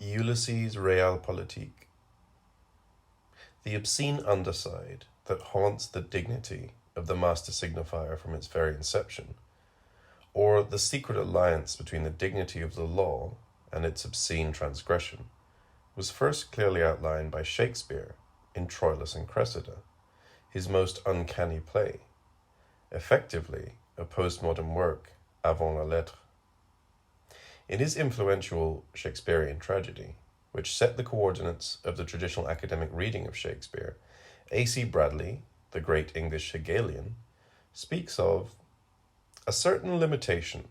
Ulysses' Realpolitik. The obscene underside that haunts the dignity of the master signifier from its very inception, or the secret alliance between the dignity of the law and its obscene transgression, was first clearly outlined by Shakespeare in Troilus and Cressida, his most uncanny play, effectively a postmodern work avant la lettre. In his influential Shakespearean tragedy, which set the coordinates of the traditional academic reading of Shakespeare, A.C. Bradley, the great English Hegelian, speaks of a certain limitation,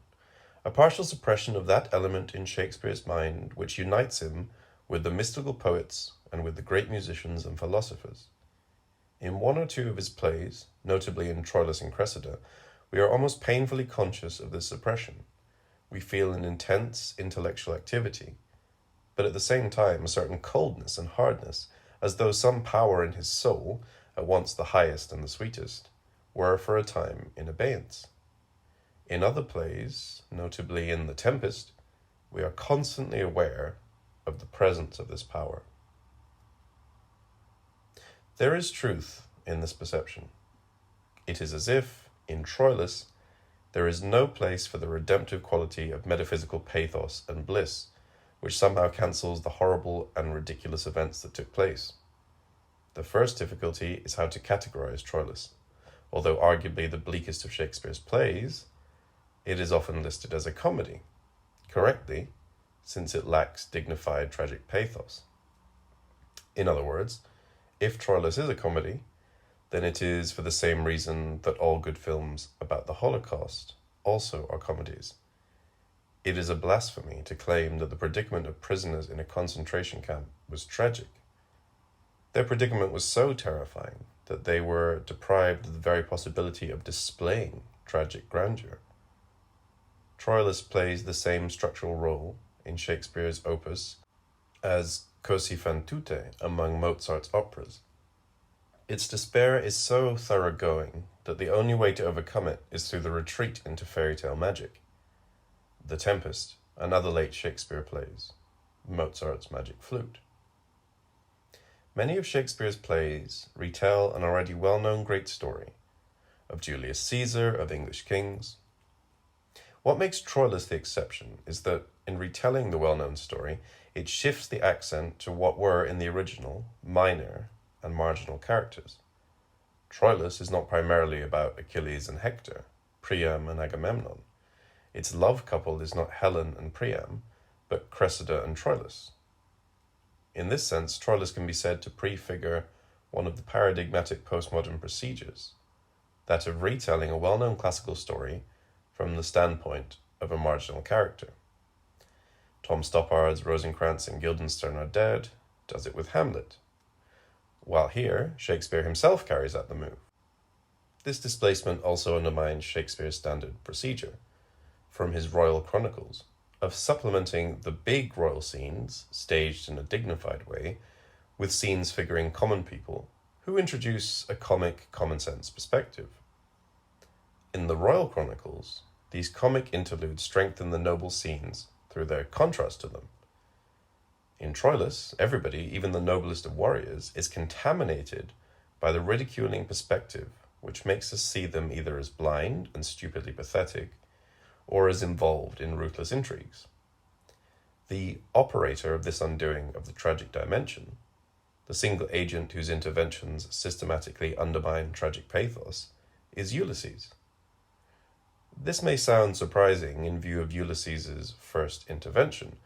a partial suppression of that element in Shakespeare's mind which unites him with the mystical poets and with the great musicians and philosophers. In one or two of his plays, notably in Troilus and Cressida, we are almost painfully conscious of this suppression. We feel an intense intellectual activity, but at the same time a certain coldness and hardness, as though some power in his soul, at once the highest and the sweetest, were for a time in abeyance. In other plays, notably in The Tempest, we are constantly aware of the presence of this power. There is truth in this perception. It is as if, in Troilus, there is no place for the redemptive quality of metaphysical pathos and bliss, which somehow cancels the horrible and ridiculous events that took place. The first difficulty is how to categorize Troilus. Although arguably the bleakest of Shakespeare's plays, it is often listed as a comedy, correctly, since it lacks dignified tragic pathos. In other words, if Troilus is a comedy, then it is for the same reason that all good films about the Holocaust also are comedies. It is a blasphemy to claim that the predicament of prisoners in a concentration camp was tragic. Their predicament was so terrifying that they were deprived of the very possibility of displaying tragic grandeur. Troilus plays the same structural role in Shakespeare's opus as Così fan tutte among Mozart's operas. Its despair is so thoroughgoing that the only way to overcome it is through the retreat into fairy tale magic. The Tempest, and other late Shakespeare plays, Mozart's Magic Flute. Many of Shakespeare's plays retell an already well-known great story of Julius Caesar, of English kings. What makes Troilus the exception is that, in retelling the well-known story, it shifts the accent to what were, in the original, minor and marginal characters. Troilus is not primarily about Achilles and Hector, Priam and Agamemnon. Its love couple is not Helen and Priam, but Cressida and Troilus. In this sense, Troilus can be said to prefigure one of the paradigmatic postmodern procedures, that of retelling a well-known classical story from the standpoint of a marginal character. Tom Stoppard's Rosencrantz and Guildenstern Are Dead does it with Hamlet, while here Shakespeare himself carries out the move. This displacement also undermines Shakespeare's standard procedure, from his royal chronicles, of supplementing the big royal scenes, staged in a dignified way, with scenes figuring common people who introduce a comic, common-sense perspective. In the royal chronicles, these comic interludes strengthen the noble scenes through their contrast to them. In Troilus, everybody, even the noblest of warriors, is contaminated by the ridiculing perspective which makes us see them either as blind and stupidly pathetic, or as involved in ruthless intrigues. The operator of this undoing of the tragic dimension, the single agent whose interventions systematically undermine tragic pathos, is Ulysses. This may sound surprising in view of Ulysses' first intervention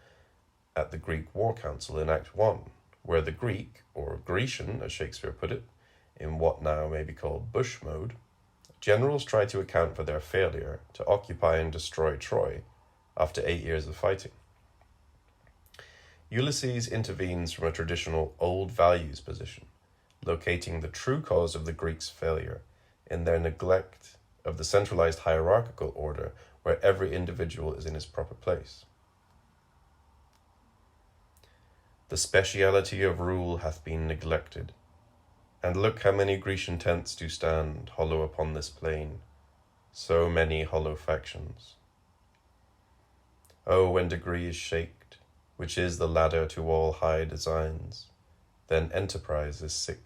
at the Greek War Council in Act 1, where the Greek, or Grecian as Shakespeare put it, in what now may be called Bush mode, generals try to account for their failure to occupy and destroy Troy after 8 years of fighting. Ulysses intervenes from a traditional old values position, locating the true cause of the Greeks' failure in their neglect of the centralized hierarchical order where every individual is in his proper place. The speciality of rule hath been neglected, and look how many Grecian tents do stand hollow upon this plain, so many hollow factions. Oh, when degree is shaked, which is the ladder to all high designs, then enterprise is sick.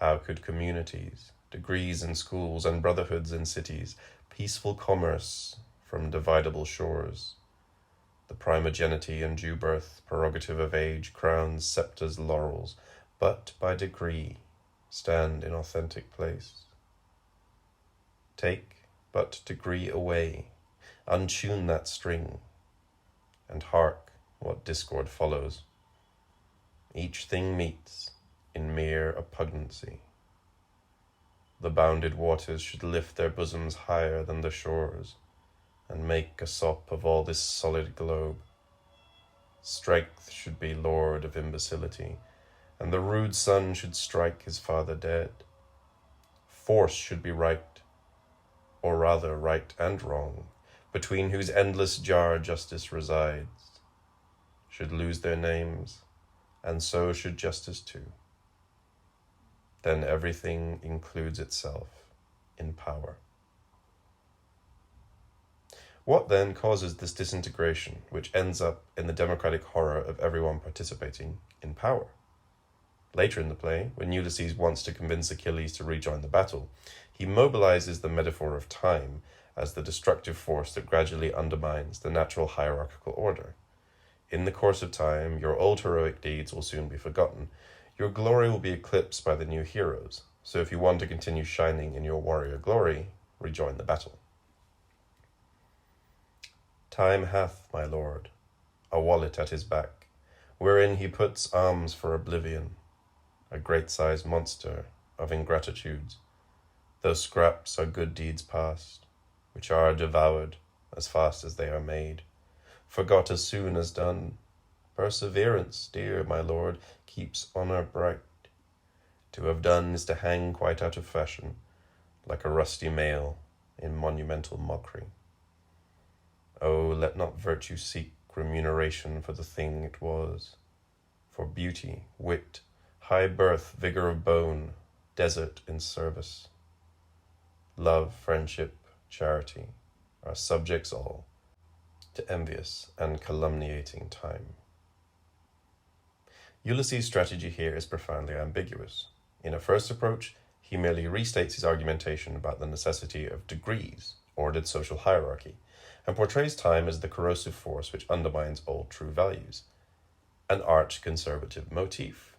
How could communities, degrees in schools, and brotherhoods in cities, peaceful commerce from dividable shores, the primogenity and due birth, prerogative of age, crowns, sceptres, laurels, but by degree stand in authentic place? Take but degree away, untune that string, and hark what discord follows. Each thing meets in mere oppugnancy. The bounded waters should lift their bosoms higher than the shores, and make a sop of all this solid globe. Strength should be lord of imbecility, and the rude son should strike his father dead. Force should be right, or rather right and wrong, between whose endless jar justice resides, should lose their names, and so should justice too. Then everything includes itself in power. What then causes this disintegration, which ends up in the democratic horror of everyone participating in power? Later in the play, when Ulysses wants to convince Achilles to rejoin the battle, he mobilizes the metaphor of time as the destructive force that gradually undermines the natural hierarchical order. In the course of time, your old heroic deeds will soon be forgotten. Your glory will be eclipsed by the new heroes. So if you want to continue shining in your warrior glory, rejoin the battle. Time hath, my lord, a wallet at his back, wherein he puts alms for oblivion, a great-sized monster of ingratitudes. Those scraps are good deeds past, which are devoured as fast as they are made, forgot as soon as done. Perseverance, dear my lord, keeps honour bright. To have done is to hang quite out of fashion, like a rusty mail in monumental mockery. Oh, let not virtue seek remuneration for the thing it was, for beauty, wit, high birth, vigour of bone, desert in service. Love, friendship, charity are subjects all to envious and calumniating time. Ulysses' strategy here is profoundly ambiguous. In a first approach, he merely restates his argumentation about the necessity of degrees, ordered social hierarchy, and portrays time as the corrosive force which undermines all true values, an arch-conservative motif.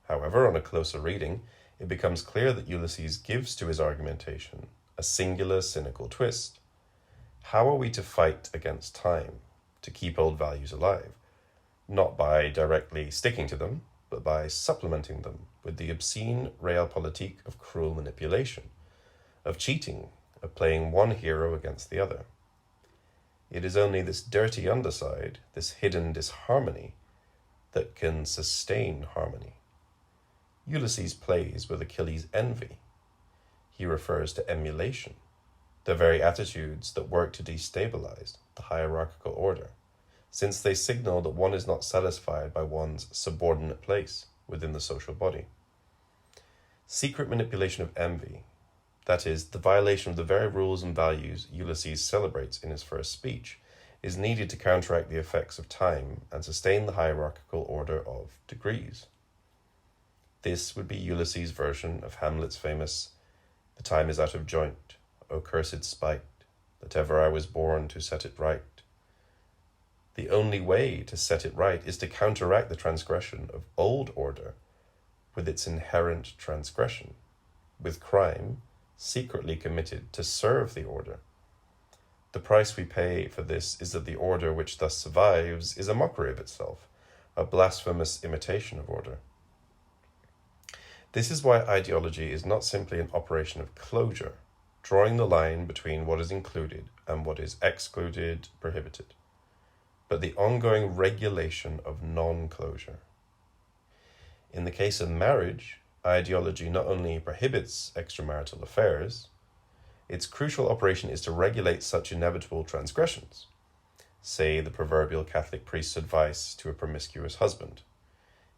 However, on a closer reading, it becomes clear that Ulysses gives to his argumentation a singular cynical twist. How are we to fight against time, to keep old values alive? Not by directly sticking to them, but by supplementing them with the obscene Realpolitik of cruel manipulation, of cheating, of playing one hero against the other. It is only this dirty underside, this hidden disharmony, that can sustain harmony. Ulysses plays with Achilles' envy. He refers to emulation, the very attitudes that work to destabilize the hierarchical order, since they signal that one is not satisfied by one's subordinate place within the social body. Secret manipulation of envy, that is, the violation of the very rules and values Ulysses celebrates in his first speech, is needed to counteract the effects of time and sustain the hierarchical order of degrees. This would be Ulysses' version of Hamlet's famous, "The time is out of joint, O cursed spite, that ever I was born to set it right." The only way to set it right is to counteract the transgression of old order with its inherent transgression, with crime secretly committed to serve the order. The price we pay for this is that the order which thus survives is a mockery of itself, a blasphemous imitation of order. This is why ideology is not simply an operation of closure, drawing the line between what is included and what is excluded, prohibited, but the ongoing regulation of non-closure. In the case of marriage, ideology not only prohibits extramarital affairs, its crucial operation is to regulate such inevitable transgressions. Say the proverbial Catholic priest's advice to a promiscuous husband.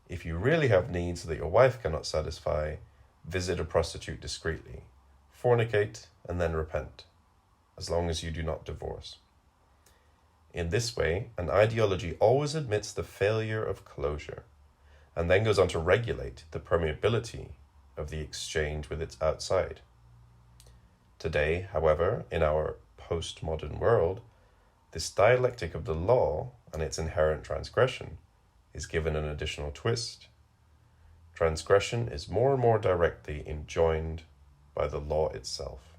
If you really have needs that your wife cannot satisfy, visit a prostitute discreetly, fornicate, and then repent, as long as you do not divorce. In this way, an ideology always admits the failure of closure, and then goes on to regulate the permeability of the exchange with its outside. Today, however, in our postmodern world, this dialectic of the law and its inherent transgression is given an additional twist. Transgression is more and more directly enjoined by the law itself.